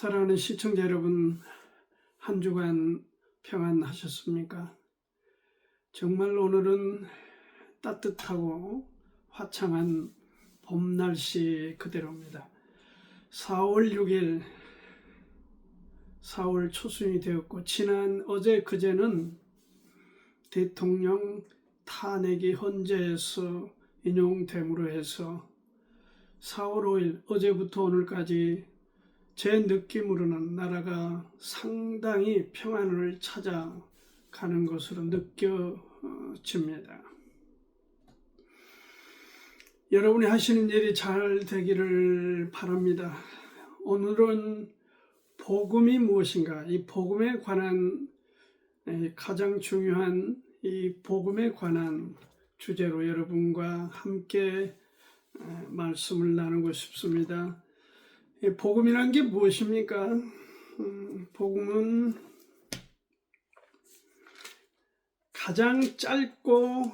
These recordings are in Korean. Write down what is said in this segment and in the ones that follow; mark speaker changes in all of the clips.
Speaker 1: 사랑하는 시청자 여러분, 한 주간 평안하셨습니까? 정말 오늘은 따뜻하고 화창한 봄 날씨 그대로입니다. 4월 6일 4월 초순이 되었고, 지난 어제 그제는 대통령 탄핵이 헌재에서 인용됨으로 해서 4월 5일 어제부터 오늘까지 제 느낌으로는 나라가 상당히 평안을 찾아가는 것으로 느껴집니다. 여러분이 하시는 일이 잘 되기를 바랍니다. 오늘은 복음이 무엇인가, 이 복음에 관한 가장 중요한 이 복음에 관한 주제로 여러분과 함께 말씀을 나누고 싶습니다. 복음이란 게 무엇입니까? 복음은 가장 짧고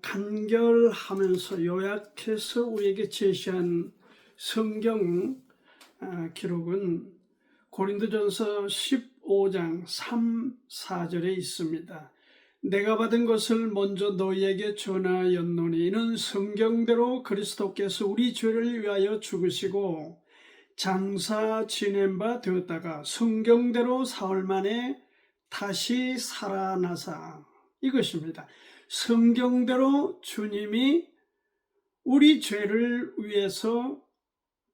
Speaker 1: 간결하면서 요약해서 우리에게 제시한 성경 기록은 고린도전서 15장 3, 4절에 있습니다. 내가 받은 것을 먼저 너희에게 전하였노니 이는 성경대로 그리스도께서 우리 죄를 위하여 죽으시고 장사 지낸 바 되었다가 성경대로 사흘 만에 다시 살아나사, 이것입니다. 성경대로 주님이 우리 죄를 위해서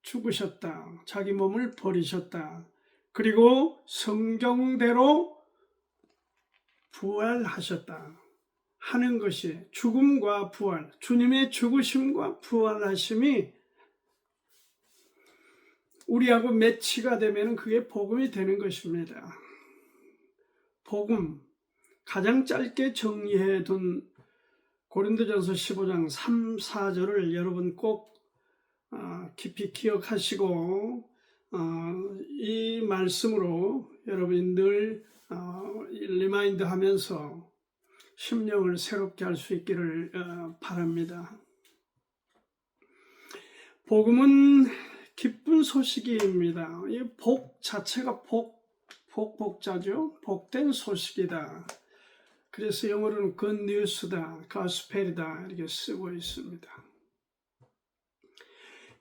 Speaker 1: 죽으셨다. 자기 몸을 버리셨다. 그리고 성경대로 부활하셨다 하는 것이, 죽음과 부활, 주님의 죽으심과 부활하심이 우리하고 매치가 되면 그게 복음이 되는 것입니다. 복음, 가장 짧게 정리해 둔 고린도전서 15장 3, 4절을 여러분 꼭 깊이 기억하시고 이 말씀으로 여러분이 늘 리마인드 하면서 심령을 새롭게 할 수 있기를 바랍니다. 복음은 기쁜 소식입니다. 이 복 자체가 복자죠. 복된 소식이다. 그래서 영어로는 good news다, gospel이다 이렇게 쓰고 있습니다.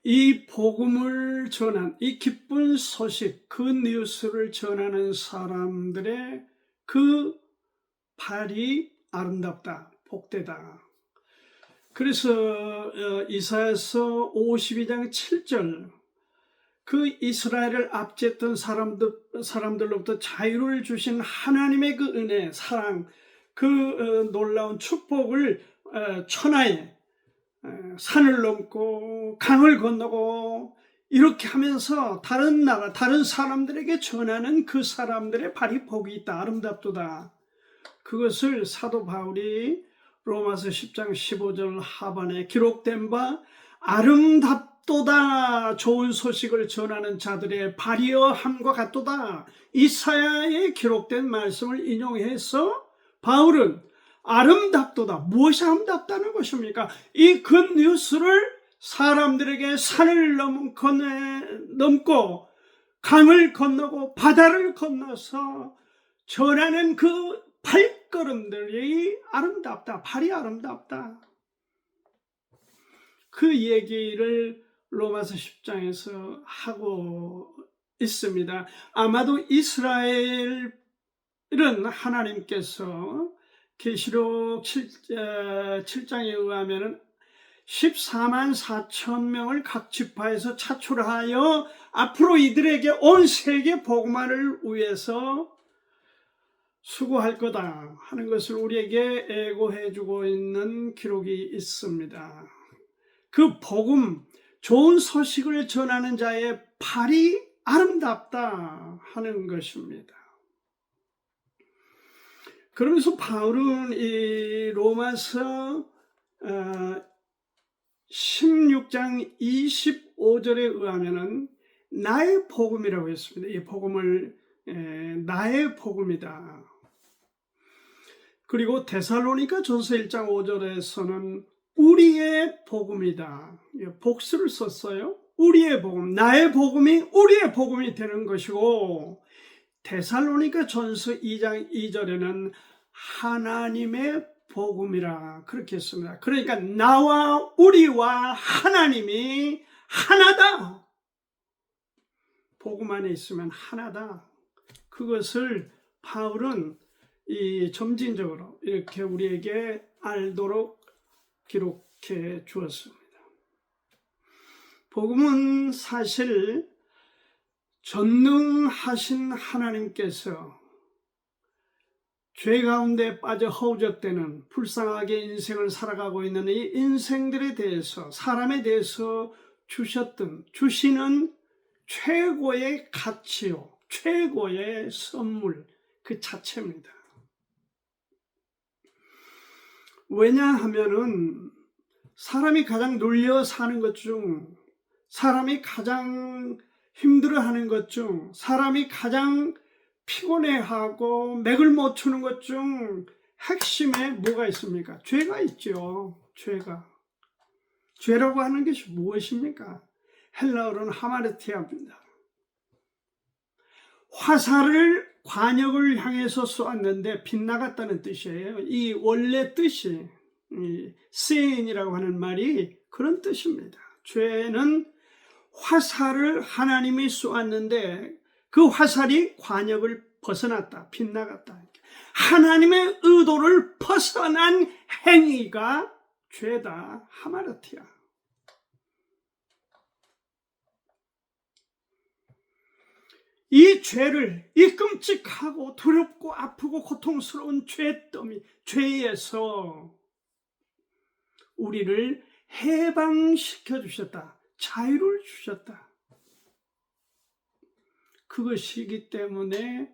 Speaker 1: 이 복음을 전한, 이 기쁜 소식, good news를 전하는 사람들의 그 발이 아름답다, 복되다. 그래서 이사야서 52장 7절, 그 이스라엘을 압제했던 사람들로부터 자유를 주신 하나님의 그 은혜, 사랑, 그 놀라운 축복을 천하에 산을 넘고 강을 건너고 이렇게 하면서 다른 나라, 다른 사람들에게 전하는 그 사람들의 발이 복이 있다, 아름답도다. 그것을 사도 바울이 로마서 10장 15절 하반에 기록된 바 아름답도다, 좋은 소식을 전하는 자들의 발이여 함과 같도다, 이사야에 기록된 말씀을 인용해서 바울은 아름답도다, 무엇이 아름답다는 것입니까? 이 굿뉴스를 사람들에게 산을 넘고 강을 건너고 바다를 건너서 전하는 그 발걸음들이 아름답다, 발이 아름답다. 그 얘기를 로마서 10장에서 하고 있습니다. 아마도 이스라엘은 하나님께서 계시록 7장에 의하면 14만 4천 명을 각 지파에서 차출하여 앞으로 이들에게 온 세계 복음화를 위해서 수고할 거다 하는 것을 우리에게 예고해 주고 있는 기록이 있습니다. 그 복음, 좋은 소식을 전하는 자의 발이 아름답다 하는 것입니다. 그러면서 바울은 이 로마서 16장 25절에 의하면은 나의 복음이라고 했습니다. 이 복음을 나의 복음이다. 그리고 데살로니가 전서 1장 5절에서는 우리의 복음이다. 복수를 썼어요. 우리의 복음, 나의 복음이 우리의 복음이 되는 것이고, 데살로니가 전서 2장 2절에는 하나님의 복음이라 그렇게 했습니다. 그러니까 나와 우리와 하나님이 하나다. 복음 안에 있으면 하나다. 그것을 바울은 이 점진적으로 이렇게 우리에게 알도록 기록해 주었습니다. 복음은 사실 전능하신 하나님께서 죄 가운데 빠져 허우적대는 불쌍하게 인생을 살아가고 있는 이 인생들에 대해서, 사람에 대해서 주시는 최고의 가치요, 최고의 선물 그 자체입니다. 왜냐하면은 사람이 가장 눌려 사는 것 중, 사람이 가장 힘들어하는 것 중, 사람이 가장 피곤해하고 맥을 못 추는 것 중 핵심에 뭐가 있습니까? 죄가 있죠. 죄라고 하는 것이 무엇입니까? 헬라어로는 하마르티아입니다. 화살을 관역을 향해서 쏘았는데 빗나갔다는 뜻이에요. 이 원래 뜻이 세인이라고 하는 말이 그런 뜻입니다. 죄는 화살을 하나님이 쏘았는데 그 화살이 관역을 벗어났다, 빗나갔다. 하나님의 의도를 벗어난 행위가 죄다, 하마르티아. 이 죄를, 이 끔찍하고 두렵고 아프고 고통스러운 죄더미, 죄에서 우리를 해방시켜 주셨다. 자유를 주셨다. 그것이기 때문에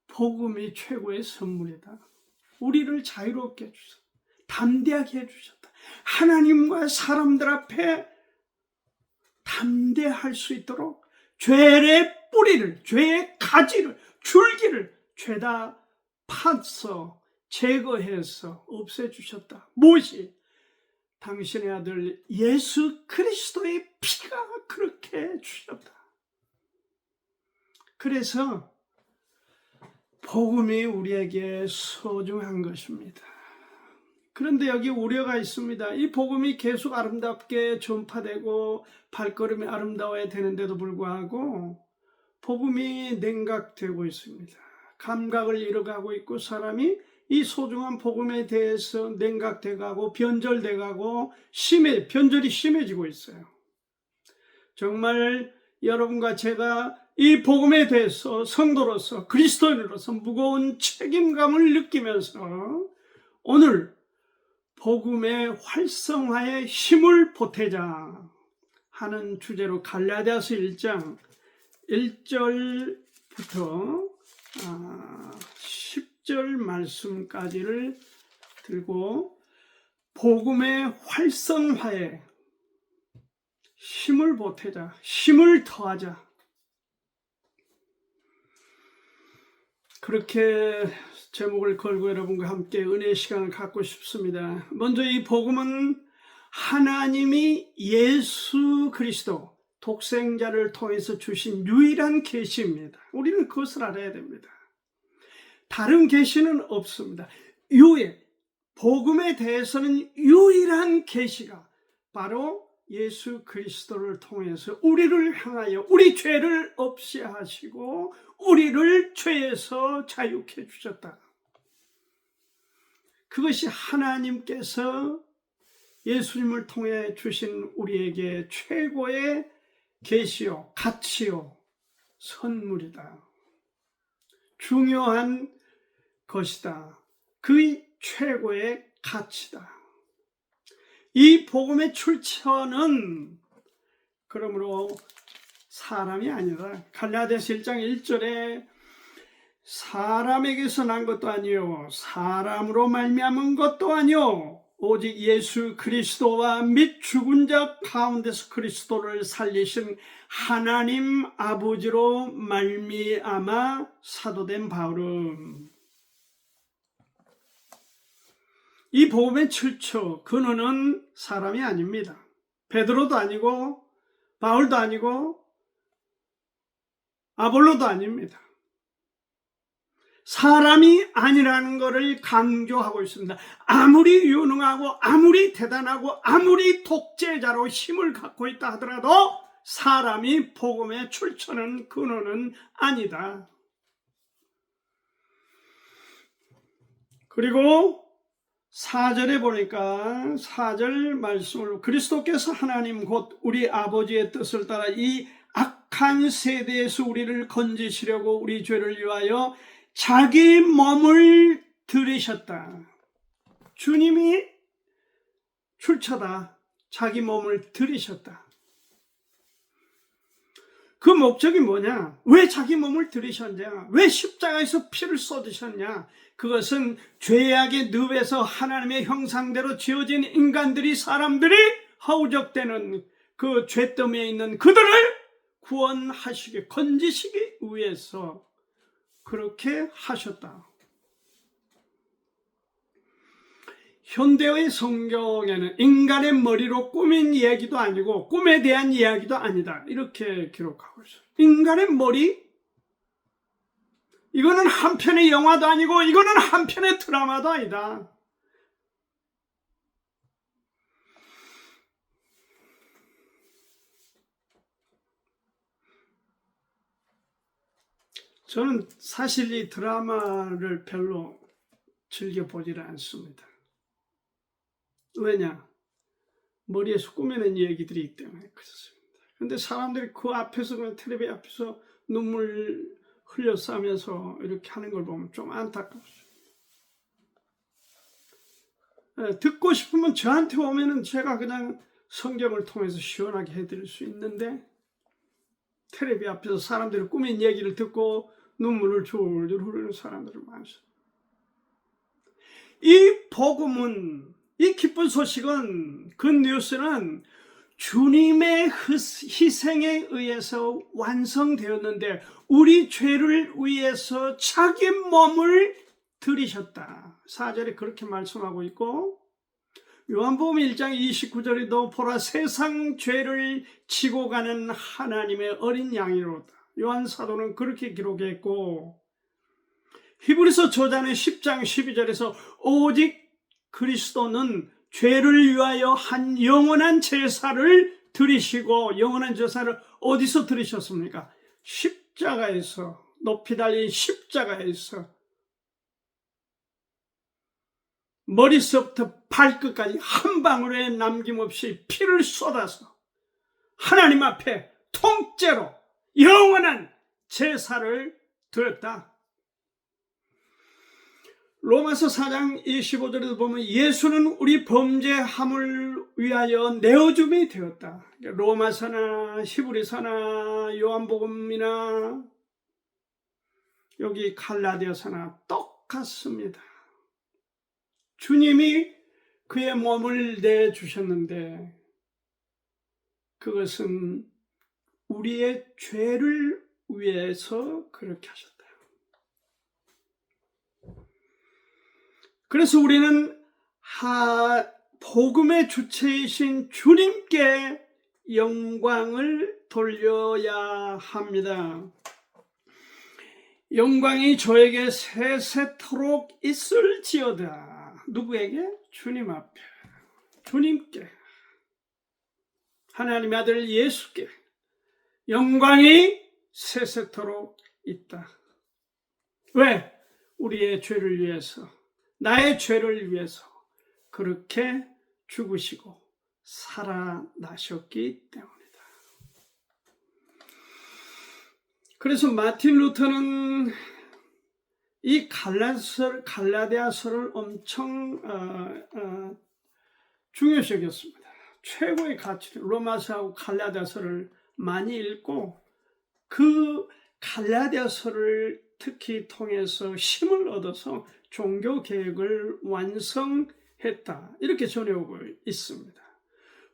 Speaker 1: 복음이 최고의 선물이다. 우리를 자유롭게 해주셨다. 담대하게 해주셨다. 하나님과 사람들 앞에 담대할 수 있도록 죄의 뿌리를, 죄의 가지를, 줄기를 죄다 파서 제거해서 없애주셨다. 무엇이? 당신의 아들 예수 그리스도의 피가 그렇게 주셨다. 그래서 복음이 우리에게 소중한 것입니다. 그런데 여기 우려가 있습니다. 이 복음이 계속 아름답게 전파되고 발걸음이 아름다워야 되는데도 불구하고 복음이 냉각되고 있습니다. 감각을 잃어가고 있고 사람이 이 소중한 복음에 대해서 냉각돼가고 변절돼가고 변절이 심해지고 있어요. 정말 여러분과 제가 이 복음에 대해서 성도로서 그리스도인으로서 무거운 책임감을 느끼면서 오늘 복음의 활성화에 힘을 보태자 하는 주제로 갈라디아서 1장 1절부터 10절 말씀까지를 들고 복음의 활성화에 힘을 보태자, 힘을 더하자, 그렇게 제목을 걸고 여러분과 함께 은혜의 시간을 갖고 싶습니다. 먼저 이 복음은 하나님이 예수 그리스도 독생자를 통해서 주신 유일한 계시입니다. 우리는 그것을 알아야 됩니다. 다른 계시는 없습니다. 복음에 대해서는 유일한 계시가 바로 예수 그리스도를 통해서 우리를 향하여 우리 죄를 없이 하시고 우리를 죄에서 자유케 주셨다. 그것이 하나님께서 예수님을 통해 주신 우리에게 최고의 계시요, 가치요, 선물이다. 중요한 것이다. 그 최고의 가치다. 이 복음의 출처는 그러므로 사람이 아니라 갈라디아서 1장 1절에 사람에게서 난 것도 아니요 사람으로 말미암은 것도 아니요 오직 예수 그리스도와 및 죽은 자 가운데서 그리스도를 살리신 하나님 아버지로 말미암아 사도된 바울은 이 복음의 출처, 근원은 사람이 아닙니다. 베드로도 아니고 바울도 아니고 아볼로도 아닙니다. 사람이 아니라는 것을 강조하고 있습니다. 아무리 유능하고 아무리 대단하고 아무리 독재자로 힘을 갖고 있다 하더라도 사람이 복음의 출처는 근원은 아니다. 그리고 4절에 보니까 4절 말씀을 그리스도께서 하나님 곧 우리 아버지의 뜻을 따라 이 악한 세대에서 우리를 건지시려고 우리 죄를 위하여 자기 몸을 들이셨다. 주님이 출처다. 자기 몸을 들이셨다. 그 목적이 뭐냐? 왜 자기 몸을 들이셨냐? 왜 십자가에서 피를 쏟으셨냐? 그것은 죄악의 늪에서 하나님의 형상대로 지어진 인간들이 사람들이 허우적대는 그 죄더미에 있는 그들을 구원하시기 건지시기 위해서 그렇게 하셨다. 현대의 성경에는 인간의 머리로 꾸민 이야기도 아니고 꿈에 대한 이야기도 아니다. 이렇게 기록하고 있어요. 인간의 머리? 이거는 한 편의 영화도 아니고 이거는 한 편의 드라마도 아니다. 저는 사실 이 드라마를 별로 즐겨보지를 않습니다. 왜냐? 머리에서 꾸며낸 얘기들이 있기 때문에 그렇습니다. 그런데 사람들이 그 앞에서 그냥 텔레비 앞에서 눈물 흘려 싸면서 이렇게 하는 걸 보면 좀 안타깝습니다. 듣고 싶으면 저한테 오면은 제가 그냥 성경을 통해서 시원하게 해드릴 수 있는데 텔레비 앞에서 사람들이 꾸민 얘기를 듣고 눈물을 졸졸 흐르는 사람들이 많습니다. 이 복음은, 이 기쁜 소식은, 그 뉴스는 주님의 희생에 의해서 완성되었는데 우리 죄를 위해서 자기 몸을 들이셨다. 4절에 그렇게 말씀하고 있고 요한복음 1장 29절에도 보라 세상 죄를 지고 가는 하나님의 어린 양이로다. 요한 사도는 그렇게 기록했고 히브리서 저자는 10장 12절에서 오직 그리스도는 죄를 위하여 한 영원한 제사를 드리시고 영원한 제사를 어디서 드리셨습니까? 십자가에서 높이 달린 십자가에서 머리서부터 발끝까지 한 방울에 남김없이 피를 쏟아서 하나님 앞에 통째로 영원한 제사를 드렸다. 로마서 4장 25절에도 보면 예수는 우리 범죄함을 위하여 내어줌이 되었다. 로마서나 히브리서나 요한복음이나 여기 갈라디아서나 똑같습니다. 주님이 그의 몸을 내주셨는데 그것은 우리의 죄를 위해서 그렇게 하셨다. 그래서 우리는 복음의 주체이신 주님께 영광을 돌려야 합니다. 영광이 저에게 세세토록 있을지어다. 누구에게? 주님 앞에. 주님께. 하나님의 아들 예수께. 영광이 세세토록 있다. 왜? 우리의 죄를 위해서. 나의 죄를 위해서 그렇게 죽으시고 살아나셨기 때문이다. 그래서 마틴 루터는 이 갈라디아서를 엄청 중요시 여겼습니다. 최고의 가치, 로마서하고 갈라디아서를 많이 읽고 그 갈라디아서를 특히 통해서 힘을 얻어서 종교 개혁을 완성했다. 이렇게 전해오고 있습니다.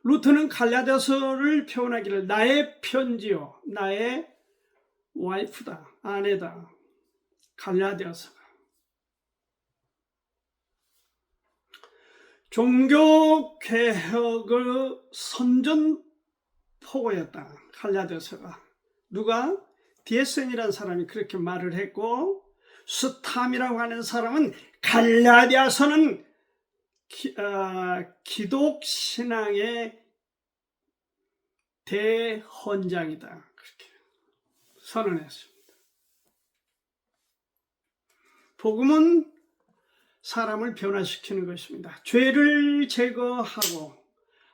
Speaker 1: 루터는 갈라디아서를 표현하기를 나의 편지요, 나의 와이프다, 아내다. 갈라디아서가 종교 개혁을 선전포고다. 포고였다. 갈라디아서가. 누가? DSN이라는 사람이 그렇게 말을 했고, 스탐이라고 하는 사람은 갈라디아서는 기독 신앙의 대헌장이다. 그렇게 선언했습니다. 복음은 사람을 변화시키는 것입니다. 죄를 제거하고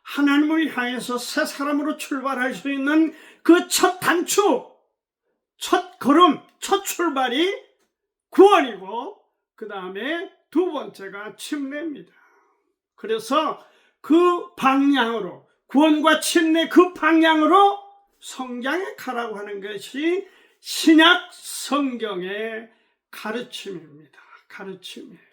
Speaker 1: 하나님을 향해서 새 사람으로 출발할 수 있는 그 첫 단추, 첫 걸음, 첫 출발이 구원이고, 그 다음에 두 번째가 침례입니다. 그래서 그 방향으로, 구원과 침례 그 방향으로 성장해 가라고 하는 것이 신약 성경의 가르침입니다. 가르침이에요.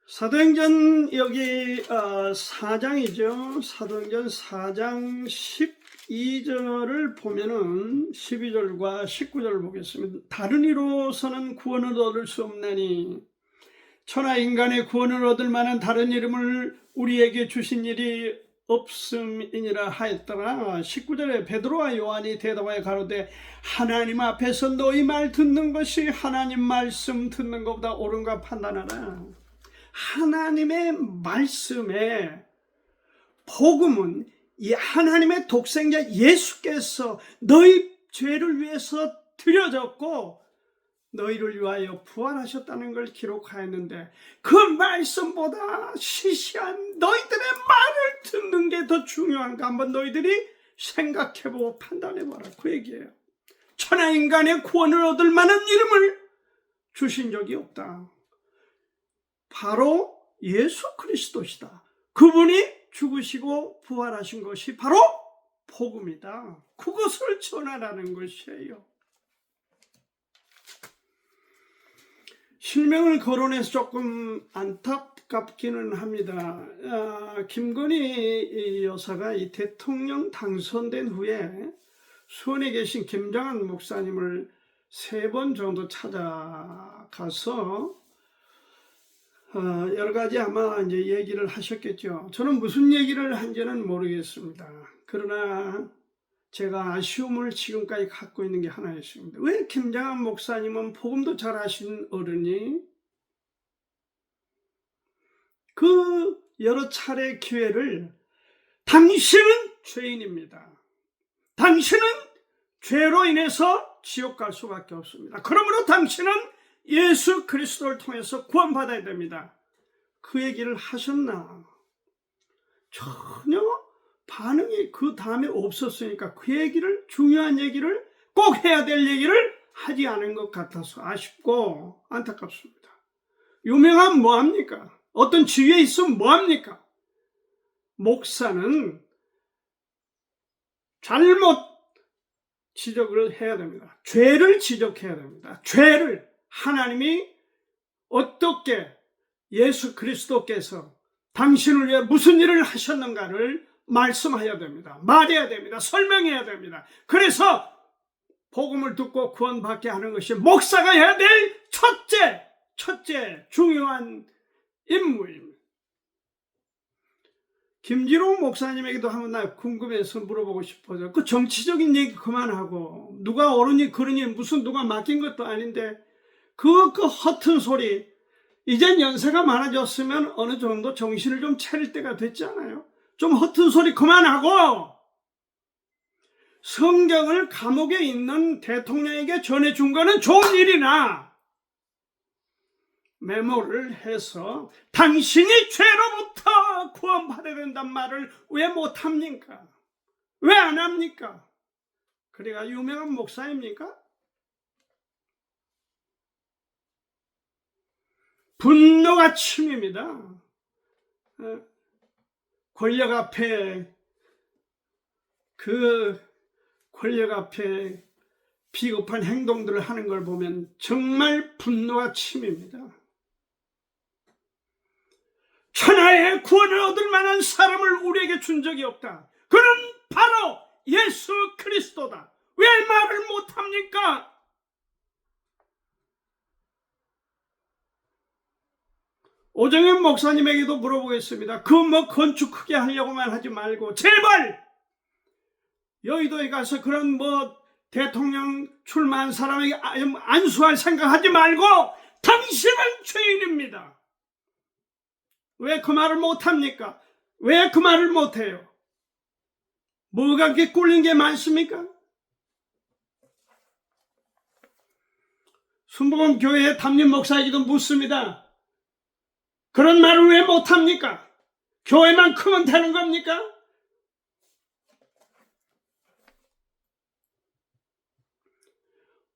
Speaker 1: 사도행전 여기 4장이죠. 사도행전 4장 12절을 보면은 12절과 19절을 보겠습니다. 다른 이로서는 구원을 얻을 수 없나니 천하 인간의 구원을 얻을 만한 다른 이름을 우리에게 주신 일이 없음이니라 하였더라. 19절에 베드로와 요한이 대답하여 가로되 하나님 앞에서 너희 말 듣는 것이 하나님 말씀 듣는 것보다 옳은가 판단하라. 하나님의 말씀에 복음은 이 하나님의 독생자 예수께서 너희 죄를 위해서 드려졌고 너희를 위하여 부활하셨다는 걸 기록하였는데, 그 말씀보다 시시한 너희들의 말을 듣는 게 더 중요한가 한번 너희들이 생각해보고 판단해봐라. 그 얘기예요. 천하인간의 구원을 얻을 만한 이름을 주신 적이 없다. 바로 예수 그리스도시다. 그분이 죽으시고 부활하신 것이 바로 복음이다. 그것을 전하라는 것이에요. 실명을 거론해서 조금 안타깝기는 합니다. 김건희 여사가 이 대통령 당선된 후에 수원에 계신 김장한 목사님을 3번 정도 찾아가서 여러 가지 아마 이제 얘기를 하셨겠죠. 저는 무슨 얘기를 한지는 모르겠습니다. 그러나 제가 아쉬움을 지금까지 갖고 있는 게 하나 있습니다. 왜 김장한 목사님은 복음도 잘 아신 어른이 그 여러 차례 기회를 당신은 죄인입니다. 당신은 죄로 인해서 지옥 갈 수밖에 없습니다. 그러므로 당신은 예수 그리스도를 통해서 구원받아야 됩니다. 그 얘기를 하셨나? 전혀 반응이 그 다음에 없었으니까 그 얘기를, 중요한 얘기를, 꼭 해야 될 얘기를 하지 않은 것 같아서 아쉽고 안타깝습니다. 유명한 뭐합니까? 어떤 지위에 있으면 뭐합니까? 목사는 잘못 지적을 해야 됩니다. 죄를 지적해야 됩니다. 죄를 하나님이 어떻게 예수 그리스도께서 당신을 위해 무슨 일을 하셨는가를 말씀해야 됩니다. 말해야 됩니다. 설명해야 됩니다. 그래서 복음을 듣고 구원받게 하는 것이 목사가 해야 될 첫째 중요한 임무입니다. 김지롱 목사님에게도 한번 나 궁금해서 물어보고 싶어요. 그 정치적인 얘기 그만하고, 누가 옳으니 그러니 무슨 누가 맡긴 것도 아닌데 그 허튼 소리, 이젠 연세가 많아졌으면 어느 정도 정신을 좀 차릴 때가 됐잖아요. 좀 허튼 소리 그만하고 성경을 감옥에 있는 대통령에게 전해준 거는 좋은 일이나 메모를 해서 당신이 죄로부터 구원받아야 된단 말을 왜 못합니까? 왜 안 합니까? 그래가 유명한 목사입니까? 분노가 침입니다. 권력 앞에, 그 권력 앞에 비겁한 행동들을 하는 걸 보면 정말 분노가 침입니다. 천하의 구원을 얻을 만한 사람을 우리에게 준 적이 없다. 그는 바로 예수 그리스도다. 왜 말을 못합니까? 오정현 목사님에게도 물어보겠습니다. 그 뭐 건축 크게 하려고만 하지 말고 제발 여의도에 가서 그런 뭐 대통령 출마한 사람에게 안수할 생각하지 말고 당신은 죄인입니다. 왜 그 말을 못합니까? 왜 그 말을 못해요? 뭐가 그렇게 꿀린 게 많습니까? 순복음 교회 담임 목사에게도 묻습니다. 그런 말을 왜 못합니까? 교회만 크면 되는 겁니까?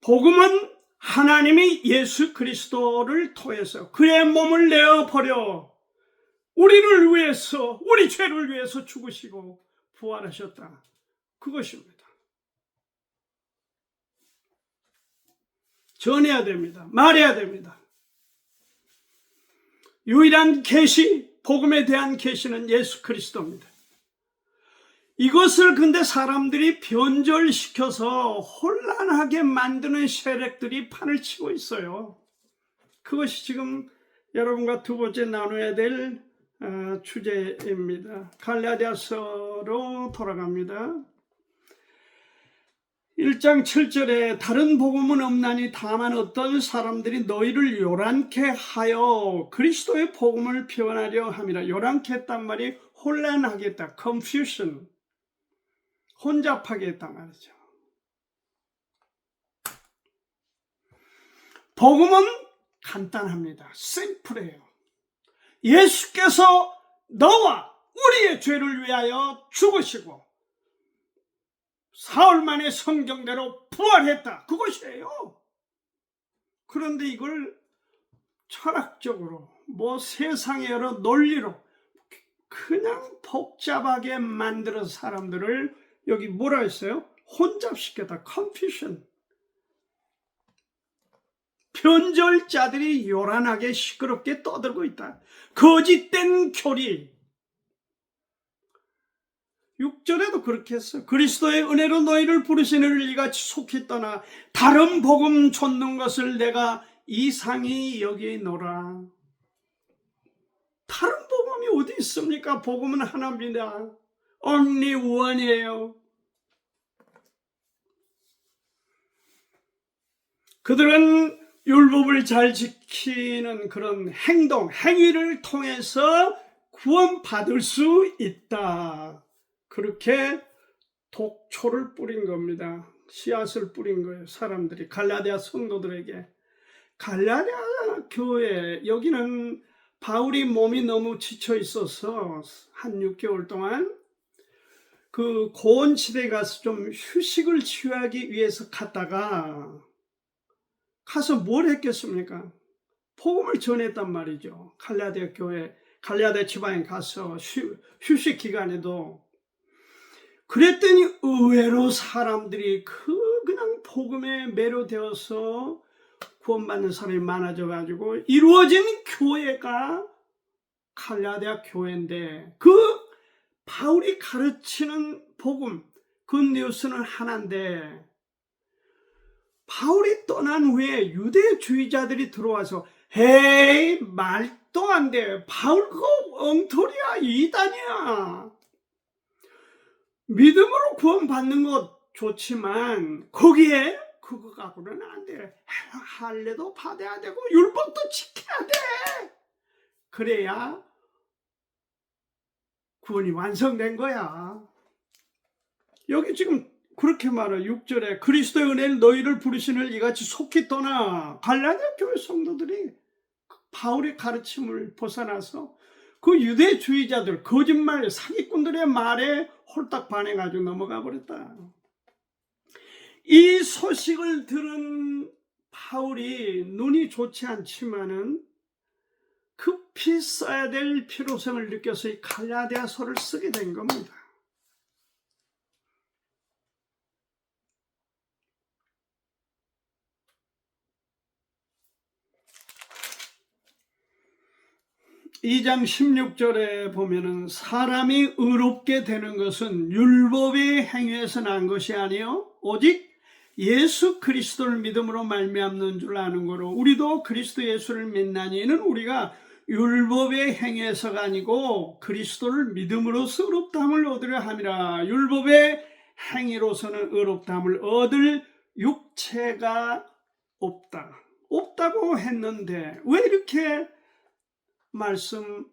Speaker 1: 복음은 하나님이 예수 그리스도를 통해서 그의 몸을 내어버려 우리를 위해서, 우리 죄를 위해서 죽으시고 부활하셨다. 그것입니다. 전해야 됩니다. 말해야 됩니다. 유일한 계시, 복음에 대한 계시는 예수 그리스도입니다. 이것을 근데 사람들이 변절시켜서 혼란하게 만드는 세력들이 판을 치고 있어요. 그것이 지금 여러분과 두 번째 나눠야 될 주제입니다. 갈라디아서로 돌아갑니다. 1장 7절에 다른 복음은 없나니 다만 어떤 사람들이 너희를 요란케 하여 그리스도의 복음을 표현하려 함이라. 요란케 했단 말이 혼란하게 했다. confusion. 혼잡하게 했단 말이죠. 복음은 간단합니다. 심플해요. 예수께서 너와 우리의 죄를 위하여 죽으시고 사흘 만에 성경대로 부활했다. 그것이에요. 그런데 이걸 철학적으로 뭐 세상의 여러 논리로 그냥 복잡하게 만들어 사람들을 여기 뭐라 했어요? 혼잡시켰다. confusion. 변절자들이 요란하게 시끄럽게 떠들고 있다. 거짓된 교리. 6절에도 그렇게 했어요. 그리스도의 은혜로 너희를 부르시는 이같이 속히 떠나 다른 복음 좇는 것을 내가 이상히 여기노라. 다른 복음이 어디 있습니까? 복음은 하나입니다. only one이에요. 그들은 율법을 잘 지키는 그런 행동, 행위를 통해서 구원받을 수 있다. 그렇게 독초를 뿌린 겁니다. 씨앗을 뿌린 거예요. 사람들이 갈라디아 성도들에게. 갈라디아 교회, 여기는 바울이 몸이 너무 지쳐 있어서 한 6개월 동안 그 고원지대에 가서 좀 휴식을 취하기 위해서 갔다가 가서 뭘 했겠습니까? 복음을 전했단 말이죠. 갈라디아 교회, 갈라디아 지방에 가서 휴식 기간에도. 그랬더니 의외로 사람들이 그냥 복음에 매료되어서 구원받는 사람이 많아져가지고 이루어진 교회가 갈라디아 교회인데, 그 바울이 가르치는 복음, 그 뉴스는 하나인데, 바울이 떠난 후에 유대주의자들이 들어와서 헤이 말도 안 돼. 바울 그거 엉터리야. 이단이야. 믿음으로 구원받는 것 좋지만 거기에 그거 갖고는 안 돼. 할례도 받아야 되고 율법도 지켜야 돼. 그래야 구원이 완성된 거야. 여기 지금 그렇게 말해요. 6절에 그리스도의 은혜를 너희를 부르시는 이같이 속히 떠나. 갈라디아 교회 성도들이 바울의 가르침을 벗어나서 그 유대주의자들, 거짓말, 사기꾼들의 말에 홀딱 반해가지고 넘어가 버렸다. 이 소식을 들은 바울이 눈이 좋지 않지만은 급히 써야 될 필요성을 느껴서 이 갈라디아서를 쓰게 된 겁니다. (2장 16절에) 보면은 사람이 의롭게 되는 것은 율법의 행위에서 난 것이 아니요 오직 예수 그리스도를 믿음으로 말미암는 줄 아는 거로 우리도 그리스도 예수를 믿나니 이는 우리가 율법의 행위에서가 아니고 그리스도를 믿음으로써 의롭다함을 얻으려 함이라. 율법의 행위로서는 의롭다함을 얻을 육체가 없다고 했는데 왜 이렇게 말씀하셨냐?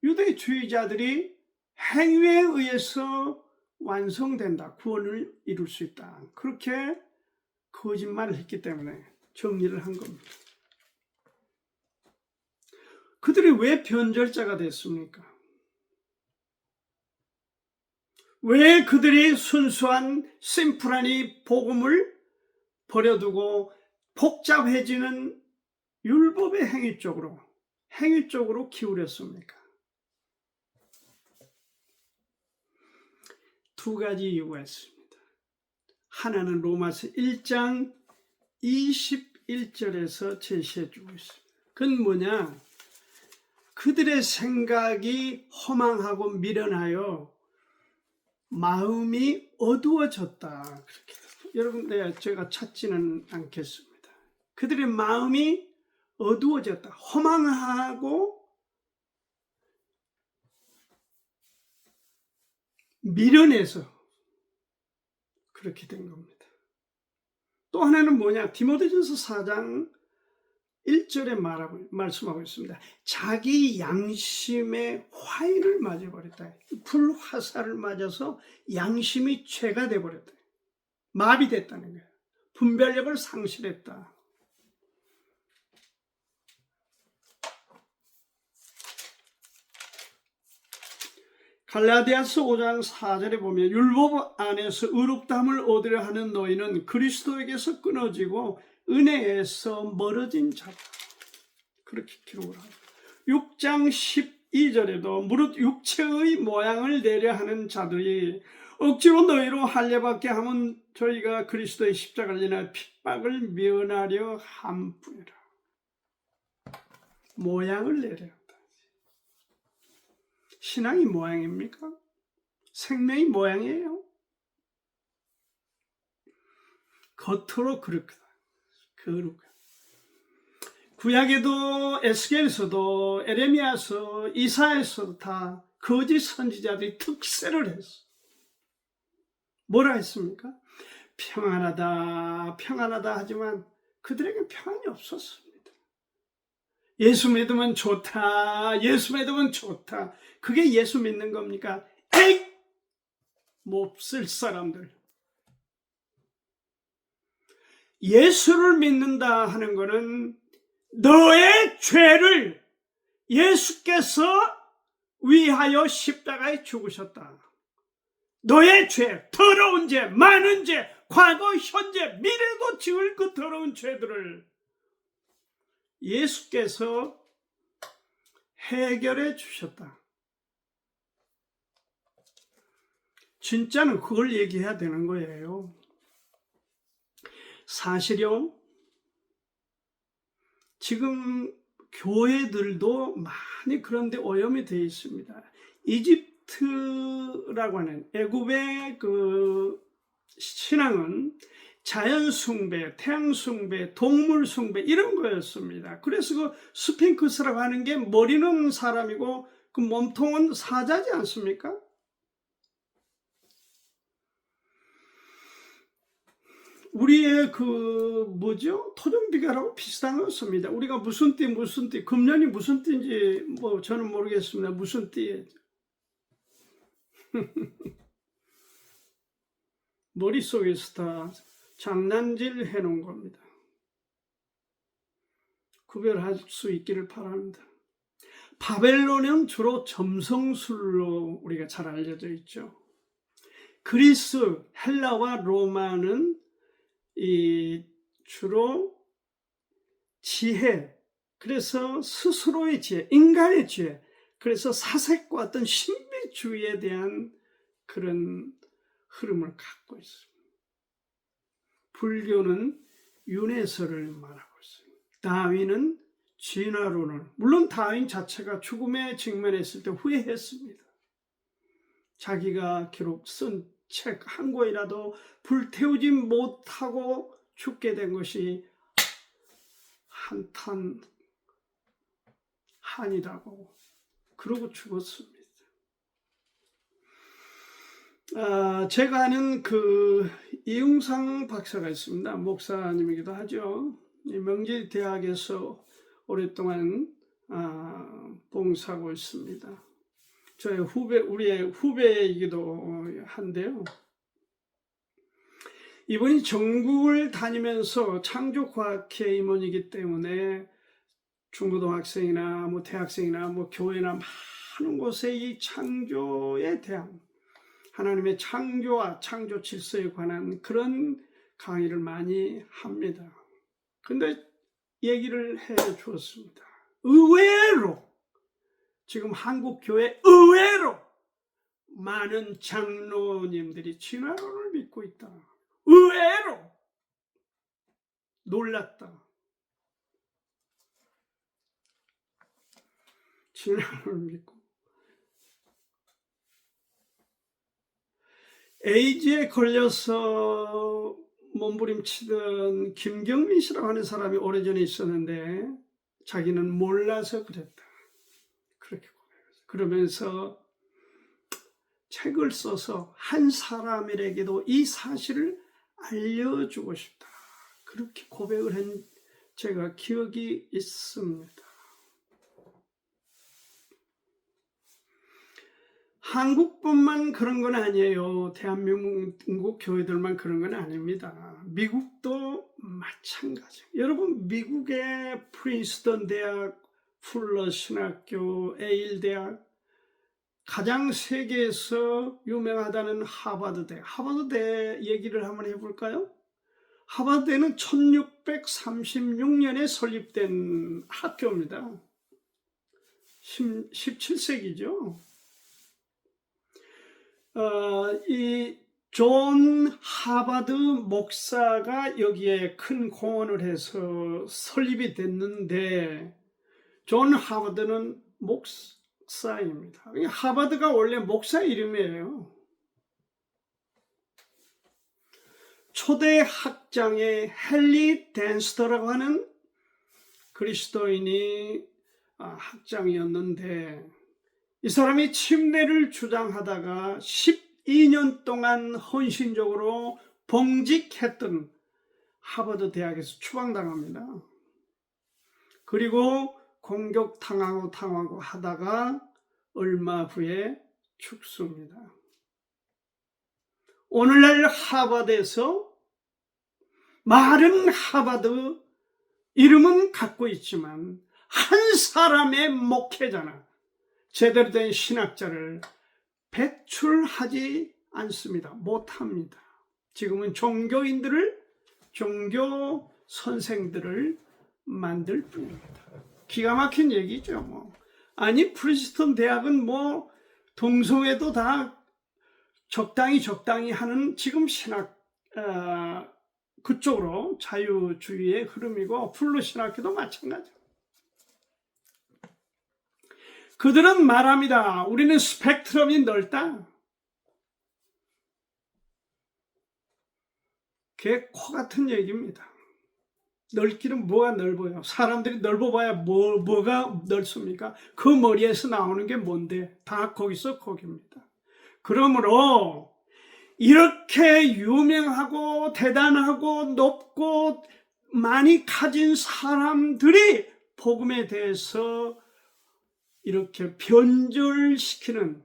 Speaker 1: 유대주의자들이 행위에 의해서 완성된다, 구원을 이룰 수 있다, 그렇게 거짓말을 했기 때문에 정리를 한 겁니다. 그들이 왜 변절자가 됐습니까? 왜 그들이 순수한 심플한 이 복음을 버려두고 복잡해지는 율법의 행위 쪽으로 기울였습니까? 두 가지 이유가 있습니다. 하나는 로마서 1장 21절에서 제시해 주고 있습니다. 그건 뭐냐? 그들의 생각이 허망하고 미련하여 마음이 어두워졌다. 그렇게. 여러분, 제가 찾지는 않겠습니다. 그들의 마음이 어두워졌다. 허망하고 미련해서 그렇게 된 겁니다. 또 하나는 뭐냐? 디모데전서 4장 1절에 말씀하고 있습니다. 자기 양심의 화인을 맞아버렸다. 불화살을 맞아서 양심이 죄가 돼버렸다. 마비됐다는 거예요. 분별력을 상실했다. 갈라디아서 5장 4절에 보면 율법 안에서 의롭다함을 얻으려 하는 너희는 그리스도에게서 끊어지고 은혜에서 멀어진 자다. 그렇게 기록을 합니다. 6장 12절에도 무릇 육체의 모양을 내려 하는 자들이 억지로 너희로 할례받게 하면 저희가 그리스도의 십자가를 인하여 핍박을 면하려 함뿐이라. 모양을 내려 한다. 신앙이 모양입니까? 생명이 모양이에요? 겉으로 그렇다. 구약에도 에스겔에서도 에레미야서 이사야에서도 다 거짓 선지자들이 특세를 했어. 뭐라 했습니까? 평안하다 하지만 그들에게 평안이 없었습니다. 예수 믿으면 좋다. 그게 예수 믿는 겁니까? 에이! 몹쓸 사람들. 예수를 믿는다 하는 것은 너의 죄를 예수께서 위하여 십자가에 죽으셨다. 너의 죄, 더러운 죄, 많은 죄, 과거, 현재, 미래도 지을 그 더러운 죄들을 예수께서 해결해 주셨다. 진짜는 그걸 얘기해야 되는 거예요. 사실요, 지금 교회들도 많이 그런데 오염이 되어 있습니다. 이집트라고 하는 애굽의 그 신앙은 자연 숭배, 태양 숭배, 동물 숭배 이런 거였습니다. 그래서 그 스핑크스라고 하는 게 머리는 사람이고 그 몸통은 사자지 않습니까? 우리의 토종비결하고 비슷한 것입니다. 우리가 무슨 띠, 금년이 무슨 띠인지 저는 모르겠습니다. 무슨 띠에 머릿속에서 다 장난질 해놓은 겁니다. 구별할 수 있기를 바랍니다. 바벨론은 주로 점성술로 우리가 잘 알려져 있죠. 그리스, 헬라와 로마는 주로 지혜, 그래서 스스로의 지혜, 인간의 지혜, 그래서 사색과 어떤 신비주의에 대한 그런 흐름을 갖고 있습니다. 불교는 윤회설을 말하고 있습니다. 다윈은 진화론을, 물론 다윈 자체가 죽음에 직면했을 때 후회했습니다. 자기가 기록 쓴 책 한 권이라도 불태우지 못하고 죽게 된 것이 한탄 한이라고 그러고 죽었습니다. 제가 아는 그 이웅상 박사가 있습니다. 목사님이기도 하죠. 명지대학에서 오랫동안 봉사하고 있습니다. 저의 우리의 후배이기도 한데요. 이분이 전국을 다니면서 창조과학회 임원이기 때문에 중고등학생이나 뭐 대학생이나 뭐 교회나 많은 곳에 이 창조에 대한 하나님의 창조와 창조 질서에 관한 그런 강의를 많이 합니다. 근데 얘기를 해 주었습니다. 의외로 지금 한국 교회 의외로 많은 장로님들이 진화론을 믿고 있다. 의외로 놀랐다. 진화론을 믿고 에이즈에 걸려서 몸부림치던 김경민 씨라고 하는 사람이 오래전에 있었는데 자기는 몰라서 그랬다. 그렇게 고백했어요. 그러면서 책을 써서 한 사람에게도 이 사실을 알려주고 싶다. 그렇게 고백을 한 제가 기억이 있습니다. 한국뿐만 그런 건 아니에요. 대한민국 교회들만 그런 건 아닙니다. 미국도 마찬가지예요. 여러분 미국의 프린스턴 대학, 풀러 신학교, 에일 대학, 가장 세계에서 유명하다는 하버드대. 하버드대 얘기를 한번 해볼까요? 하버드대는 1636년에 설립된 학교입니다. 17세기죠. 이 존 하버드 목사가 여기에 큰 공헌을 해서 설립이 됐는데 존 하버드는 목사입니다. 하버드가 원래 목사 이름이에요. 초대 학장의 헨리 댄스터라고 하는 그리스도인이 학장이었는데 이 사람이 침례를 주장하다가 12년 동안 헌신적으로 봉직했던 하버드 대학에서 추방당합니다. 그리고 공격당하고 하다가 얼마 후에 죽습니다. 오늘날 하버드에서 말은 하버드 이름은 갖고 있지만 한 사람의 목회자나 제대로 된 신학자를 배출하지 않습니다. 못합니다. 지금은 종교 선생들을 만들 뿐입니다. 기가 막힌 얘기죠. 뭐. 아니 프린스턴 대학은 뭐 동성애도 다 적당히 하는 지금 신학 그쪽으로 자유주의의 흐름이고 풀로 신학교도 마찬가지입니다. 그들은 말합니다. 우리는 스펙트럼이 넓다. 그게 코 같은 얘기입니다. 넓기는 뭐가 넓어요? 사람들이 넓어봐야 뭐가 넓습니까? 그 머리에서 나오는 게 뭔데? 다 거기서 거기입니다. 그러므로 이렇게 유명하고 대단하고 높고 많이 가진 사람들이 복음에 대해서 이렇게 변절시키는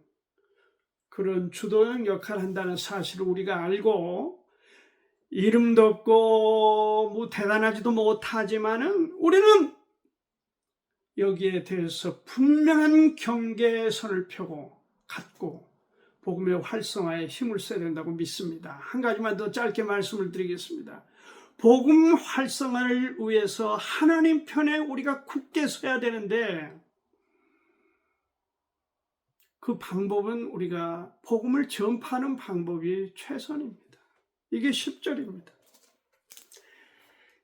Speaker 1: 그런 주도적 역할을 한다는 사실을 우리가 알고 이름도 없고 뭐 대단하지도 못하지만은 우리는 여기에 대해서 분명한 경계선을 펴고 갖고 복음의 활성화에 힘을 써야 된다고 믿습니다. 한 가지만 더 짧게 말씀을 드리겠습니다. 복음 활성화를 위해서 하나님 편에 우리가 굳게 서야 되는데 그 방법은 우리가 복음을 전파하는 방법이 최선입니다. 이게 10절입니다.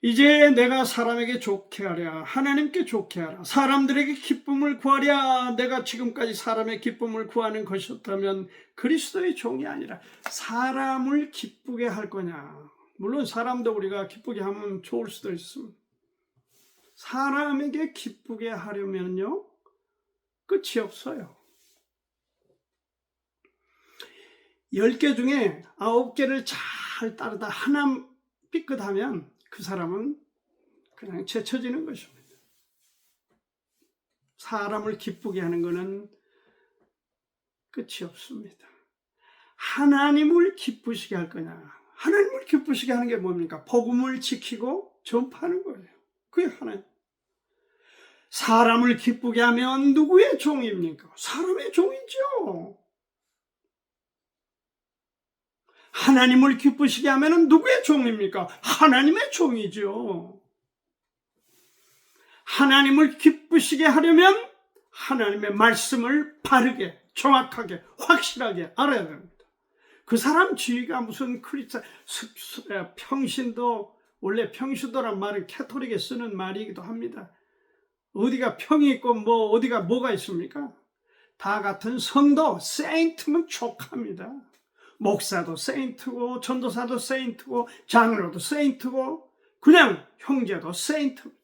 Speaker 1: 이제 내가 사람에게 좋게 하랴 하나님께 좋게 하라 사람들에게 기쁨을 구하랴. 내가 지금까지 사람의 기쁨을 구하는 것이었다면 그리스도의 종이 아니라 사람을 기쁘게 할 거냐. 물론 사람도 우리가 기쁘게 하면 좋을 수도 있습니다. 사람에게 기쁘게 하려면요 끝이 없어요. 10개 중에 9개를 잘 따르다 하나 삐끗하면 그 사람은 그냥 제쳐지는 것입니다. 사람을 기쁘게 하는 것은 끝이 없습니다. 하나님을 기쁘시게 할 거냐? 하나님을 기쁘시게 하는 게 뭡니까? 복음을 지키고 전파하는 거예요. 그게 하나님. 사람을 기쁘게 하면 누구의 종입니까? 사람의 종이죠. 하나님을 기쁘시게 하면 누구의 종입니까? 하나님의 종이죠. 하나님을 기쁘시게 하려면 하나님의 말씀을 바르게, 정확하게, 확실하게 알아야 됩니다. 그 사람 지위가 무슨 평신도, 원래 평신도란 말은 캐토릭에 쓰는 말이기도 합니다. 어디가 평이 있고 어디가 뭐가 있습니까? 다 같은 성도, 세인트면 족합니다. 목사도 세인트고, 전도사도 세인트고, 장로도 세인트고, 그냥 형제도 세인트입니다.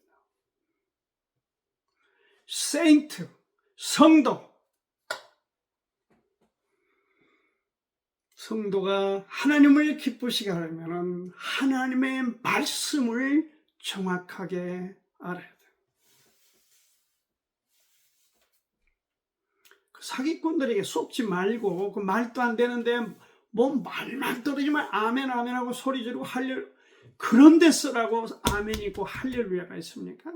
Speaker 1: 세인트, 성도가 하나님을 기쁘시게 하려면 하나님의 말씀을 정확하게 알아야 돼요. 그 사기꾼들에게 속지 말고, 그 말도 안 되는데 말만 떨어지면 아멘 아멘 하고 소리 지르고 할렐루야, 그런 데 쓰라고 아멘이 있고 할렐루야가 있습니까?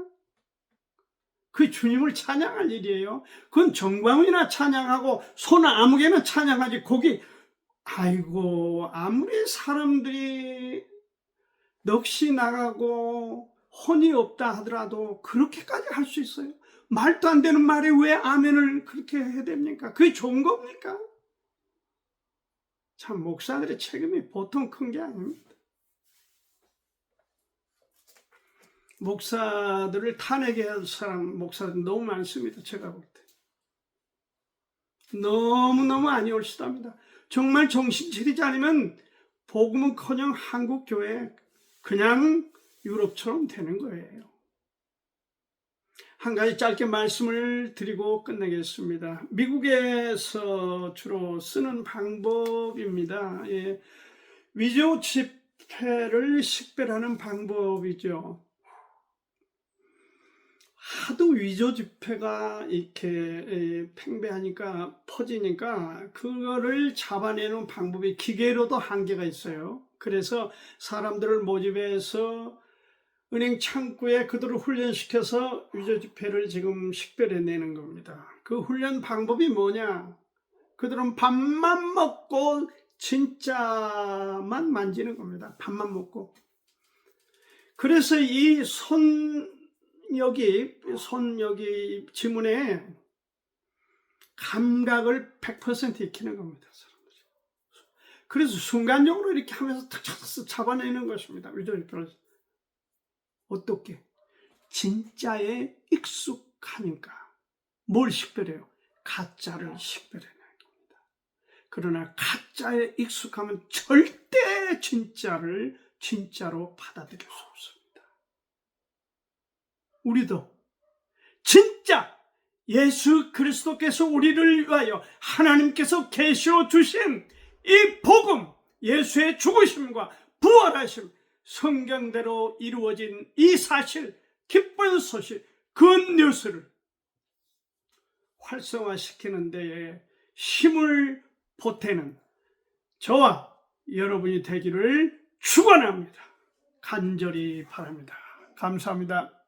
Speaker 1: 그 주님을 찬양할 일이에요. 그건 정광훈이나 찬양하고 소나무개나 찬양하지, 거기 아이고 아무리 사람들이 넋이 나가고 혼이 없다 하더라도 그렇게까지 할 수 있어요? 말도 안 되는 말에 왜 아멘을 그렇게 해야 됩니까? 그게 좋은 겁니까? 참 목사들의 책임이 보통 큰 게 아닙니다. 목사들을 탄핵해야 할 사람, 목사들 너무 많습니다. 제가 볼 때. 너무너무 아니올시답니다. 정말 정신 차리지 않으면 복음은커녕 한국 교회 그냥 유럽처럼 되는 거예요. 한 가지 짧게 말씀을 드리고 끝내겠습니다. 미국에서 주로 쓰는 방법입니다. 위조 지폐를 식별하는 방법이죠. 하도 위조 지폐가 이렇게 팽배하니까, 퍼지니까 그거를 잡아내는 방법이 기계로도 한계가 있어요. 그래서 사람들을 모집해서 은행 창구에 그들을 훈련시켜서 위조 지폐를 지금 식별해내는 겁니다. 그 훈련 방법이 뭐냐? 그들은 밥만 먹고 진짜만 만지는 겁니다. 밥만 먹고. 그래서 이 여기 지문에 감각을 100% 익히는 겁니다. 사람들이. 그래서 순간적으로 이렇게 하면서 탁 잡아내는 것입니다. 위조지폐를. 어떻게? 진짜에 익숙하니까. 뭘 식별해요? 가짜를 식별해내는 겁니다. 그러나 가짜에 익숙하면 절대 진짜를 진짜로 받아들일 수 없습니다. 우리도 진짜 예수 그리스도께서 우리를 위하여 하나님께서 계시어 주신 이 복음, 예수의 죽으심과 부활하심, 성경대로 이루어진 이 사실, 기쁜 소식, 굿뉴스를 활성화시키는 데에 힘을 보태는 저와 여러분이 되기를 축원합니다. 간절히 바랍니다. 감사합니다.